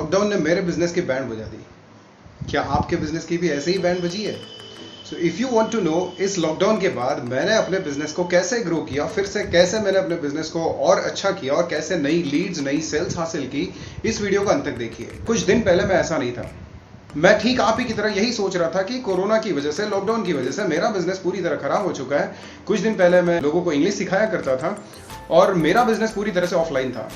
Lockdown ने मेरे business की बैंड बजा दी। क्या आपके बिजनेस की भी ऐसे ही बैंड बजी है? So if you want to know इस लॉकडाउन के बाद मैंने अपने बिजनेस को कैसे ग्रो किया, फिर से कैसे मैंने अपने बिजनेस को और अच्छा किया और कैसे नई लीड्स, नई सेल्स हासिल की, इस वीडियो को अंत तक देखिए। कुछ दिन पहले मैं ऐसा नहीं था। मैं ठीक आप ही की तरह यही सोच रहा था कि कोरोना की वजह से, लॉकडाउन की वजह से मेरा बिजनेस पूरी तरह खराब हो चुका है। कुछ दिन पहले मैं लोगों को इंग्लिश सिखाया करता था और मेरा बिजनेस पूरी तरह से ऑफलाइन था।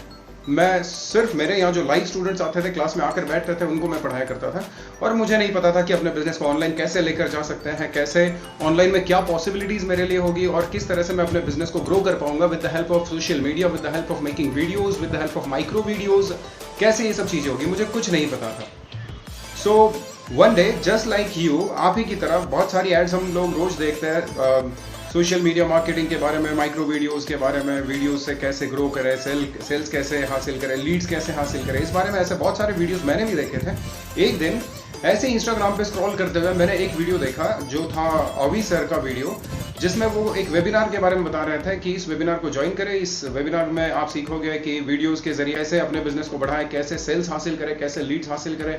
मैं सिर्फ मेरे यहाँ जो लाइव स्टूडेंट्स आते थे, क्लास में आकर बैठते थे, उनको मैं पढ़ाया करता था और मुझे नहीं पता था कि अपने बिजनेस को ऑनलाइन कैसे लेकर जा सकते हैं, कैसे ऑनलाइन में क्या पॉसिबिलिटीज मेरे लिए होगी और किस तरह से मैं अपने बिजनेस को ग्रो कर पाऊंगा with the help of social media, with the help of making videos, with the help of micro videos. कैसे ये सब चीजें होगी मुझे कुछ नहीं पता था। So one day just like you, आप ही की तरह बहुत सारी एड्स हम लोग रोज देखते हैं सोशल मीडिया मार्केटिंग के बारे में, माइक्रो वीडियोस के बारे में, वीडियोस से कैसे ग्रो करें, सेल्स कैसे हासिल करें, लीड्स कैसे हासिल करें, इस बारे में ऐसे बहुत सारे वीडियोस मैंने भी देखे थे। एक दिन ऐसे इंस्टाग्राम पे स्क्रॉल करते हुए मैंने एक वीडियो देखा जो था अवी सर का वीडियो, जिसमें वो एक वेबिनार के बारे में बता रहे थे कि इस वेबिनार को ज्वाइन करें। इस वेबिनार में आप सीखोगे कि वीडियोस के जरिए कैसे अपने बिजनेस को बढ़ाएं, कैसे सेल्स हासिल करें, कैसे लीड्स हासिल करें।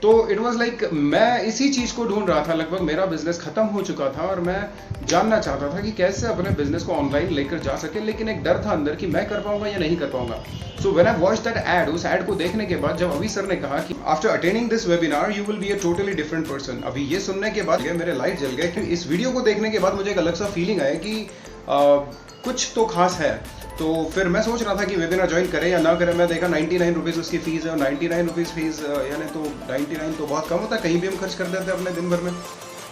तो इट वाज लाइक मैं इसी चीज को ढूंढ रहा था। लगभग मेरा बिजनेस खत्म हो चुका था और मैं जानना चाहता था कि कैसे अपने बिजनेस को ऑनलाइन लेकर जा सके, लेकिन एक डर था अंदर कि मैं कर पाऊंगा या नहीं कर पाऊंगा। So when I watch that ad, उस एड को देखने के बाद जब अभी सर ने कहा कि after attending this webinar you will be a totally different person, अभी ये सुनने के बाद मेरे लाइट जल गए। कि इस वीडियो को देखने के बाद मुझे एक अलग सा फीलिंग आया कि कुछ तो खास है। तो फिर मैं सोच रहा था कि वेबिनार ज्वाइन करें या ना करें। मैं देखा 99 रुपीज़ उसकी फीस है और 99 रुपीज़ फीस यानी तो 99 तो बहुत कम होता है, कहीं भी हम खर्च कर देते हैं अपने दिन भर में।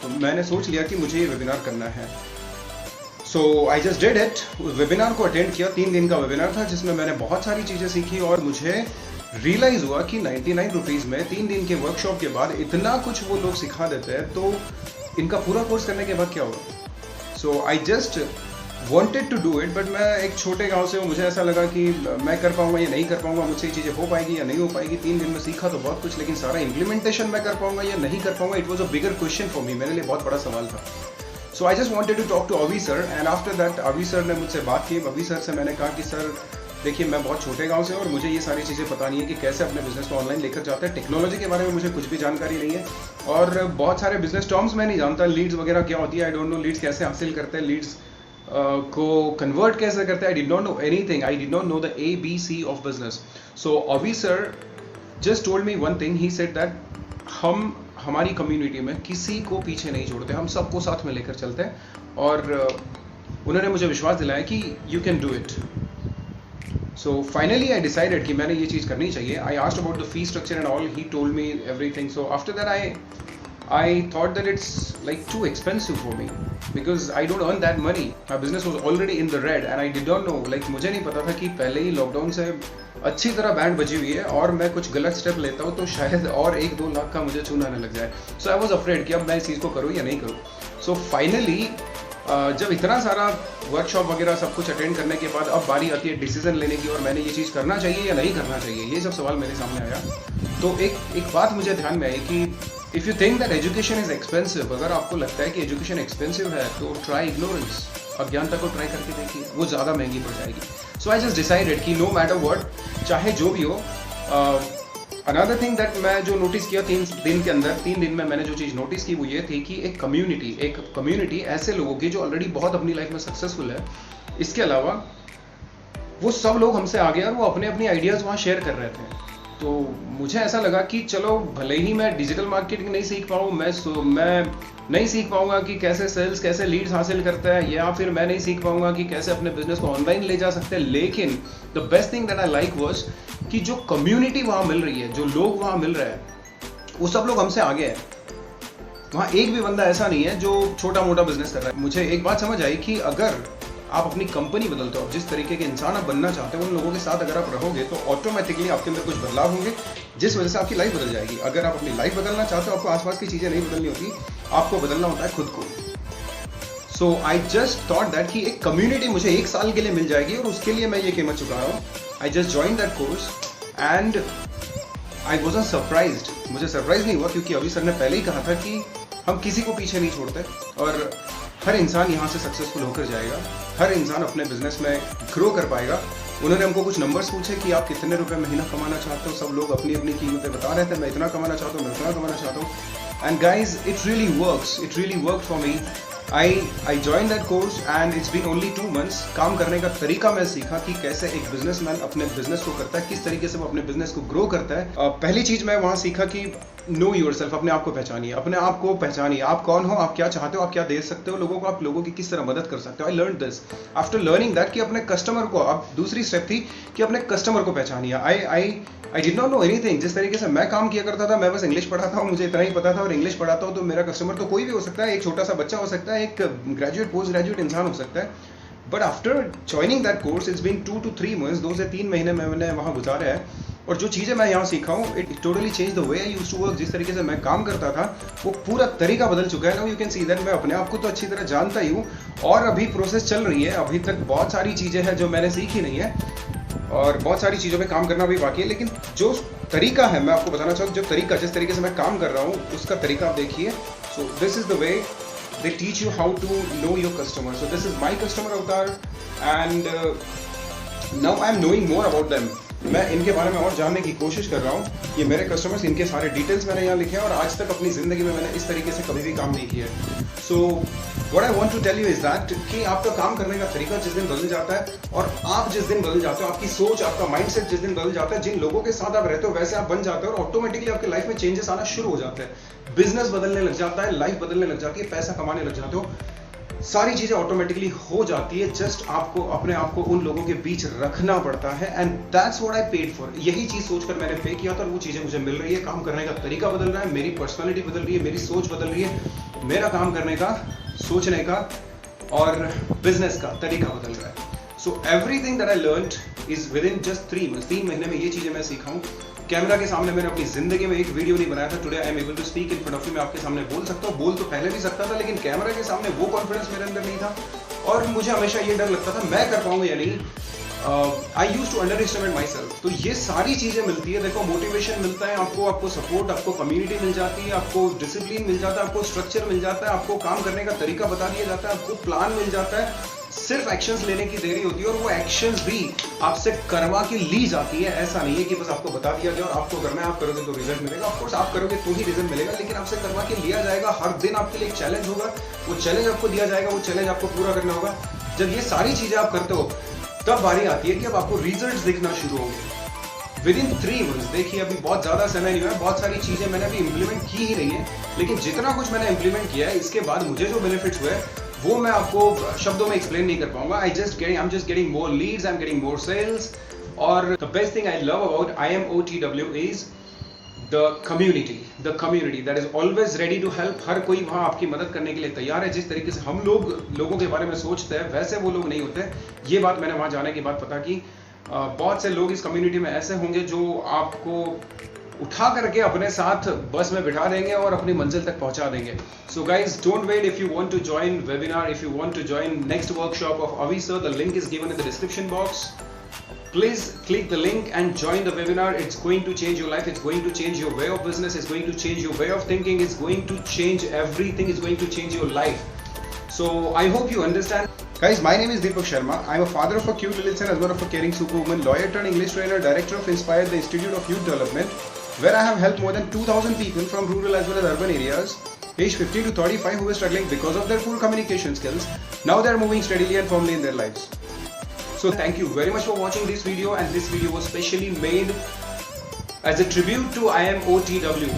तो मैंने सोच लिया कि मुझे ये वेबिनार करना है। So I just did it. Webinar को अटेंड किया। 3 दिन का वेबिनार था जिसमें मैंने बहुत सारी चीज़ें सीखी और मुझे रियलाइज़ हुआ कि 99 रुपीज़ में 3 दिन के वर्कशॉप के बाद इतना कुछ वो लोग सिखा देते हैं, तो इनका पूरा कोर्स करने के बाद क्या होगा। So I just wanted to do it, but मैं एक छोटे गांव से हूँ, मुझे ऐसा लगा कि मैं कर पाऊंगा या नहीं कर पाऊंगा, मुझसे ये चीज़ें हो पाएगी या नहीं हो पाएगी। 3 दिन में सीखा तो बहुत कुछ, लेकिन सारा इम्प्लीमेंटेशन मैं कर पाऊंगा या नहीं कर पाऊंगा, it was a bigger question for me, मेरे लिए बहुत बड़ा सवाल था। So I just wanted to talk to Avi sir and after that Avi sir ने मुझसे बात की। अवी सर से मैंने कहा कि सर देखिए, मैं बहुत छोटे गांव से और मुझे ये सारी चीज़ें पता नहीं है कि कैसे अपने बिजनेस को ऑनलाइन लेकर जाते हैं। टेक्नोलॉजी के बारे में मुझे कुछ भी जानकारी नहीं है और बहुत सारे बिजनेस टर्म्स मैं नहीं जानता। लीड्स वगैरह क्या होती है, आई डोंट नो। लीड्स कैसे हासिल करते हैं, लीड्स को कन्वर्ट कैसे करते हैं, I did not know anything. I did not know the ABC of business. So Avi sir just told me one thing. He said that हम हमारी कम्युनिटी में किसी को पीछे नहीं छोड़ते, हम सबको साथ में लेकर चलते हैं और उन्होंने मुझे विश्वास दिलाया कि you can do it. So finally I decided कि मैंने ये चीज़ करनी चाहिए। I asked about the fee structure and all, he told me everything. So after that I thought that it's like too expensive for me because I don't earn that money. My business was already in the red and I did not know, like मुझे नहीं पता था कि पहले ही lockdown से अच्छी तरह band बजी हुई है और मैं कुछ गलत स्टेप लेता हूँ तो शायद और 1-2 लाख का मुझे चूना न लग जाए। So I was afraid कि अब मैं इस चीज़ को करूँ या नहीं करूँ। So finally जब इतना सारा वर्कशॉप वगैरह सब कुछ अटेंड करने के बाद अब बारी आती है डिसीजन लेने की और मैंने ये चीज़ करना चाहिए या नहीं करना चाहिए, ये सब सवाल मेरे सामने आया। तो एक बात मुझे ध्यान में आई कि if you think that education is expensive, अगर आपको लगता है कि एजुकेशन एक्सपेंसिव है तो ट्राई इग्नोरेंस, अज्ञानता को ट्राई करके देखिए, वो ज़्यादा महंगी पड़ जाएगी। सो आई जस्ट डिसाइडेड कि नो मैटर व्हाट, चाहे जो भी हो। अनदर थिंग दैट मैं जो नोटिस किया 3 दिन के अंदर, 3 दिन में मैंने जो चीज़ नोटिस की वो ये थी कि एक कम्युनिटी ऐसे लोगों की जो ऑलरेडी बहुत अपनी लाइफ में सक्सेसफुल है, इसके अलावा वो सब लोग हमसे आगे और वो अपने अपनी आइडियाज़ वहाँ शेयर कर रहे थे। तो मुझे ऐसा लगा कि चलो भले ही मैं डिजिटल मार्केटिंग नहीं सीख पाऊँ, मैं नहीं सीख पाऊंगा कि कैसे सेल्स, कैसे लीड्स हासिल करता है, या फिर मैं नहीं सीख पाऊंगा कि कैसे अपने बिजनेस को ऑनलाइन ले जा सकते हैं, लेकिन the best thing that I like was कि जो कम्युनिटी वहाँ मिल रही है, जो लोग वहाँ मिल रहे हैं, वो सब लोग हमसे आगे हैं। वहाँ एक भी बंदा ऐसा नहीं है जो छोटा मोटा बिजनेस कर रहा है। मुझे एक बात समझ आई कि अगर आप अपनी कंपनी बदलते हो, जिस तरीके के इंसान आप बनना चाहते हो, उन लोगों के साथ अगर आप रहोगे तो ऑटोमेटिकली आपके अंदर कुछ बदलाव होंगे जिस वजह से आपकी लाइफ बदल जाएगी। अगर आप अपनी लाइफ बदलना चाहते हो, आपको आसपास की चीज़ें नहीं बदलनी होती, आपको बदलना होता है खुद को। सो आई जस्ट थॉट दैट कि एक कम्युनिटी मुझे 1 साल के लिए मिल जाएगी और उसके लिए मैं ये कीमत चुका रहा हूँ। I just join that course and I wasn't surprised. मुझे सरप्राइज नहीं हुआ क्योंकि अभी सर ने पहले ही कहा था कि हम किसी को पीछे नहीं छोड़ते और हर इंसान यहाँ से सक्सेसफुल होकर जाएगा, हर इंसान अपने बिजनेस में ग्रो कर पाएगा उन्होंने हमको कुछ नंबर्स पूछे कि आप कितने रुपए महीना कमाना चाहते हो। सब लोग अपनी अपनी कीमतें बता रहे थे, मैं इतना कमाना चाहता हूँ, मैं इतना कमाना चाहता हूँ। And guys it really work for me. I joined that course and it's been only 2 months। काम करने का तरीका मैं सीखा कि कैसे एक बिजनेसमैन अपने बिजनेस को करता है, किस तरीके से वो अपने बिजनेस को ग्रो करता है। पहली चीज मैं वहां सीखा कि नो योरसेल्फ, अपने आप को पहचानिए, अपने आप को पहचानिए, आप कौन हो, आप क्या चाहते हो, आप क्या दे सकते हो लोगों को, आप लोगों की किस तरह मदद कर सकते हो। I learn this after learning that कि अपने कस्टमर को, अब दूसरी स्टेप थी कि अपने कस्टमर को पहचानिए। I did not know anything. जिस तरीके से मैं काम किया करता था, मैं बस इंग्लिश पढ़ाता हूँ, मुझे इतना ही पता था, और इंग्लिश पढ़ाता हूँ तो मेरा कस्टमर तो कोई भी हो सकता है, एक छोटा सा बच्चा हो सकता है, एक ग्रेजुएट पोस्ट ग्रेजुएट इंसान हो सकता है। But after joining that course it's been 2 to 3 months, 2 से 3 महीने मैंने वहाँ गुजारे हैं, और जो चीज़ें मैं यहाँ सीखा हूँ it totally change the way I used to work. जिस तरीके से मैं काम करता था वो पूरा तरीका बदल चुका है। Now you can see that मैं अपने आप को तो अच्छी तरह जानता ही हूँ, और अभी प्रोसेस चल रही है, अभी तक बहुत सारी चीज़ें हैं जो मैंने सीखी नहीं है, और बहुत सारी चीज़ों पे काम करना भी बाकी है। लेकिन जो तरीका है, मैं आपको बताना चाहूँ, जो तरीका, जिस तरीके से मैं काम कर रहा हूँ उसका तरीका आप देखिए। So this is the way they teach you how to know your customer. So this is my customer avatar and now I am knowing more about them. मैं इनके बारे में और जानने की कोशिश कर रहा हूँ। ये मेरे कस्टमर्स, इनके सारे डिटेल्स मैंने यहाँ लिखे हैं, और आज तक अपनी ज़िंदगी में मैंने इस तरीके से कभी भी काम नहीं किया है। So what I want to tell you is that कि आपका काम करने का तरीका जिस दिन बदल जाता है, और आप जिस दिन बदल जाते हो, आपकी सोच, आपका माइंडसेट जिस दिन बदल जाता है, जिन लोगों के साथ आप रहते हो वैसे आप बन जाते हो, और ऑटोमेटिकली आपकी लाइफ में चेंजेस आना शुरू हो जाते हैं। बिजनेस बदलने लग जाता है, लाइफ बदलने लग जाती है, पैसा कमाने लग जाते हो, सारी चीजें ऑटोमेटिकली हो जाती है। जस्ट आपको अपने आप को उन लोगों के बीच रखना पड़ता है, and that's what I paid for. यही चीज सोचकर मैंने पे किया था, और वो चीजें मुझे मिल रही है। काम करने का तरीका बदल रहा है, मेरी पर्सनालिटी बदल रही है, मेरी सोच बदल रही है, मेरा काम करने का, सोचने का और बिजनेस का तरीका बदल रहा है। So everything that I learned is with in just 3 months। 3 महीने में ये चीजें मैं सीखा हूँ। कैमरा के सामने मैंने अपनी जिंदगी में एक वीडियो नहीं बनाया था। Today I am able to speak in front of you. मैं आपके सामने बोल सकता हूँ, बोल तो पहले भी सकता था, लेकिन कैमरा के सामने वो कॉन्फिडेंस मेरे अंदर नहीं था, और मुझे हमेशा ये डर लगता था मैं कर पाऊंगा या नहीं। I use to underestimate myself. तो ये सारी चीजें मिलती है। देखो, मोटिवेशन मिलता है आपको सपोर्ट, आपको कम्युनिटी मिल जाती है, आपको डिसिप्लिन मिल जाता है, आपको स्ट्रक्चर मिल जाता है, आपको काम करने का तरीका बता दिया जाता है, आपको प्लान मिल जाता है। सिर्फ एक्शंस लेने की देरी होती है, और वो एक्शंस भी आपसे करवा के ली जाती है। ऐसा नहीं है कि बस आपको बता दिया गया और आपको करना है, आप करोगे तो रिजल्ट मिलेगा। ऑफकोर्स आप करोगे तो ही रिजल्ट मिलेगा, लेकिन आपसे करवा के लिया जाएगा। हर दिन आपके लिए एक चैलेंज होगा, वो चैलेंज आपको दिया जाएगा, वो चैलेंज आपको पूरा करना होगा। जब ये सारी चीजें आप करते हो, तब बारी आती है कि अब आपको रिजल्ट दिखना शुरू होंगे विद इन 3 months। देखिए, अभी बहुत ज्यादा समय नहीं हुआ है, बहुत सारी चीजें मैंने अभी इंप्लीमेंट की ही नहीं है, लेकिन जितना कुछ मैंने इंप्लीमेंट किया है, इसके बाद मुझे जो बेनिफिट्स हुए वो मैं आपको शब्दों में एक्सप्लेन नहीं कर पाऊंगा। I am just getting more leads, I am getting more sales, और the best thing I love about IMOTW is the community that is always ready to help. हर कोई वहां आपकी मदद करने के लिए तैयार है। जिस तरीके से हम लोगों के बारे में सोचते हैं, वैसे वो लोग नहीं होते। ये बात मैंने वहां जाने के बाद पता की। बहुत से लोग इस कम्युनिटी में ऐसे होंगे जो आपको उठा करके अपने साथ बस में बिठा देंगे और अपनी मंजिल तक पहुंचा देंगे। So guys, don't wait. If you want to join webinar, if you want to join next workshop of Avi sir, the link is given in the description box. Please click the link and join the webinar. It's going to change your life. It's going to change your way of business. It's going to change your way of thinking. It's going to change everything. It's going to change your life. So I hope you understand. Guys, my name is Deepak Sharma. I'm a father of a cute little son, husband of a caring superwoman, lawyer turned English trainer, director of Inspire, the Institute of Youth Development, where I have helped more than 2,000 people from rural as well as urban areas, aged 15 to 35, who were struggling because of their poor communication skills. Now they are moving steadily and firmly in their lives. So thank you very much for watching this video, and this video was specially made as a tribute to IMOTW.